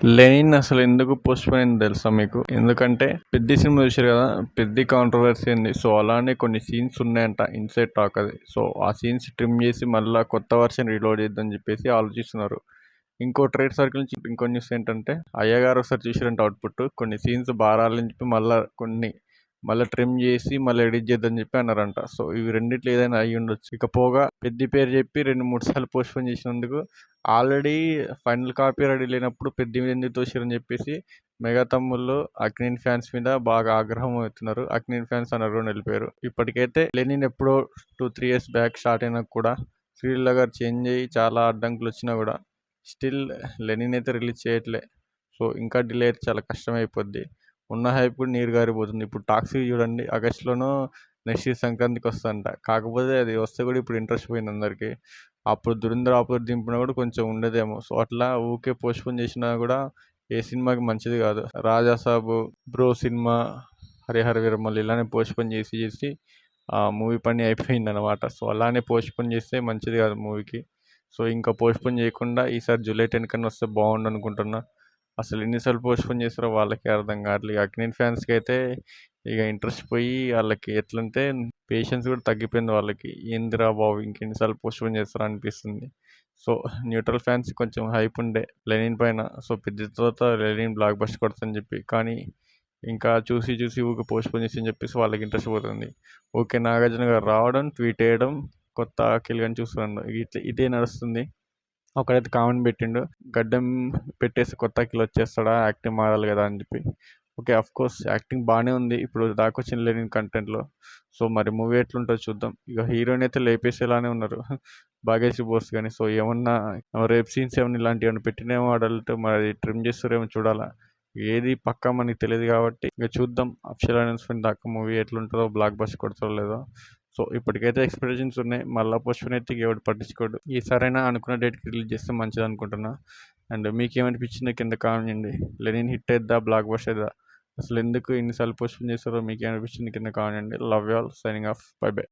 Lenin అసలు ఎందుకు postpone అయిందో తెలుసా మీకు? ఎందుకంటే 'పెద్ది' సినిమా చూసారు కదా! 'పెద్ది' కాంట్రోవర్సీ ఉంది. సో, అలానే కొన్ని సీన్స్ ఉన్నాయంట. ఇన్‌సైడ్ టాక్ అది. సో, ఆ సీన్స్ ట్రిమ్ చేసి మళ్ళా కొత్త వర్షన్ రీలోడ్ చేద్దామని చెప్పేసి ఆలోచిస్తున్నారు. ఇంకో ట్రేడ్ సర్కిల్ నుంచి ఇంకో న్యూస్ ఏంటంటే, అయ్యగారు ఒకసారి చూసిరంట అవుట్‌పుట్. కొన్ని సీన్స్ బారాలని చెప్పి మళ్ళా ట్రిమ్ చేసి మళ్ళీ ఎడిట్ చేద్దామని చెప్పి అన్నారంట. సో, ఇవి రెండిట్లో ఏదైనా అయ్యుండొచ్చు. ఇకపోగా 'పెద్ది' పేరు చెప్పి 2, 3 సార్లు పోస్ట్‌పోన్ చేసినందుకు ఆల్రెడీ ఫైనల్ కాపీ రెడీ లేనప్పుడు 'పెద్ది' మీద ఎందుకు తోసిరని చెప్పేసి మెగా తమ్ముళ్ళు అక్కినేని ఫ్యాన్స్ మీద బాగా ఆగ్రహం అవుతున్నారు. అక్కినేని ఫ్యాన్స్ అనర్గొని వెళ్ళిపోయారు. ఇప్పటికైతే లెనిన్ ఎప్పుడో 2, 3 ఇయర్స్ బ్యాక్ స్టార్ట్ అయినా కూడా శ్రీలీల గారు చేంజ్ అయ్యి చాలా అడ్డంకులు వచ్చినా కూడా స్టిల్ లెనిన్ అయితే రిలీజ్ చేయట్లే. సో, ఇంకా డిలే అయితే చాలా కష్టమైపోద్ది. ఉన్న హైప్ కూడా నీరు గారిపోతుంది. ఇప్పుడు 'టాక్సిక్' చూడండి, ఆగస్టులోనో నెక్స్ట్ ఇయర్ సంక్రాంతికి వస్తుందంట. కాకపోతే అది వస్తే కూడా ఇప్పుడు ఇంట్రెస్ట్ పోయింది అందరికీ. అప్పుడు 'ధురంధర్' ఆపోజిట్ దింపినా కూడా కొంచెం ఉండేదేమో. సో, అట్లా ఊకే పోస్ట్‌పోన్ చేసినా కూడా ఏ సినిమాకి మంచిది కాదు. 'రాజాసాబు', 'బ్రో' సినిమా, 'హరిహర వీరమల్లు' ఇలానే పోస్ట్‌పోన్ చేసి ఆ మూవీ పని అయిపోయిందనమాట. సో, అలానే పోస్ట్‌పోన్ చేస్తే మంచిది కాదు మూవీకి. సో, ఇంకా పోస్ట్‌పోన్ చేయకుండా ఈసారి జూలై 10 కన్నా వస్తే బాగుండు అనుకుంటున్నా. అసలు ఎన్నిసార్లు పోస్ట్‌పోన్ చేస్తారో వాళ్ళకే అర్థం కావట్లే. అక్కినేని ఫ్యాన్స్‌కి అయితే ఇక ఇంట్రెస్ట్ పోయి వాళ్ళకి ఎట్లంటే పేషెన్స్ కూడా తగ్గిపోయింది వాళ్ళకి. ఏందిరా బాబు ఇంకెన్నిసార్లు పోస్ట్‌పోన్ చేస్తారా అనిపిస్తుంది. సో, న్యూట్రల్ ఫ్యాన్స్ కొంచెం హైప్ ఉండే లెనిన్ పైన. సో, 'పెద్ది' తర్వాత లెనిన్ బ్లాక్ బస్టర్ కొడతదని చెప్పి. కానీ ఇంకా చూసి ఊకే పోస్ట్‌పోన్ చేసి అని చెప్పేసి వాళ్ళకి ఇంట్రెస్ట్ పోతుంది. ఊకే నాగార్జున గారు రావడం, ట్వీట్ వేయడం, కొత్త అఖిల్ గారిని చూస్తున్నాను. ఇదే నడుస్తుంది. ఒకడైతే కామెంట్ పెట్టిండు, గడ్డం పెట్టేసి కొత్త అఖిల్ వచ్చేస్తాడా, యాక్టింగ్ మారాలి కదా అని చెప్పి. ఓకే, అఫ్కోర్స్ యాక్టింగ్ బాగానే ఉంది ఇప్పుడు దాకొచ్చిన లెనిన్ కంటెంట్లో. సో, మరి మూవీ ఎట్లుంటుందో చూద్దాం. ఇక హీరోయిన్ అయితే లేపేసేలానే ఉన్నారు భాగ్యశ్రీ బోస్ కానీ. సో, ఏమన్నా రేప్ సీన్స్ ఏమన్నా ఇలాంటివి ఏమైనా పెట్టినేమో అడల్ట్, మరి ట్రిమ్ చేస్తారేమో చూడాలా. ఏది పక్కా మనకి తెలియదు కాబట్టి ఇక చూద్దాం. అఫీషియల్ అనౌన్స్మెంట్ దాకా మూవీ ఎట్లుంటుందో, బ్లాక్ బస్టర్ కొడతారో లేదో. సో, ఇప్పటికైతే ఎక్స్పెక్టేషన్స్ ఉన్నాయి. మళ్ళీ పోస్ట్‌పోన్ అయితే ఎవడు పట్టించుకోడు. ఈసారైనా అనుకున్న డేట్కి రిలీజ్ చేస్తే మంచిది అనుకుంటున్నా. అండ్ మీకేమనిపించిందో కింద కామెంట్ చేయండి. లెనిన్ హిట్ అయిద్దా, బ్లాక్ బస్టర్ అయిద్దా? అసలు ఎందుకు ఇన్నిసార్లు పోస్ట్‌పోన్ చేస్తారో మీకేమనిపించింది కింద కామెంట్ చేయండి. Love you all, signing off, bye by.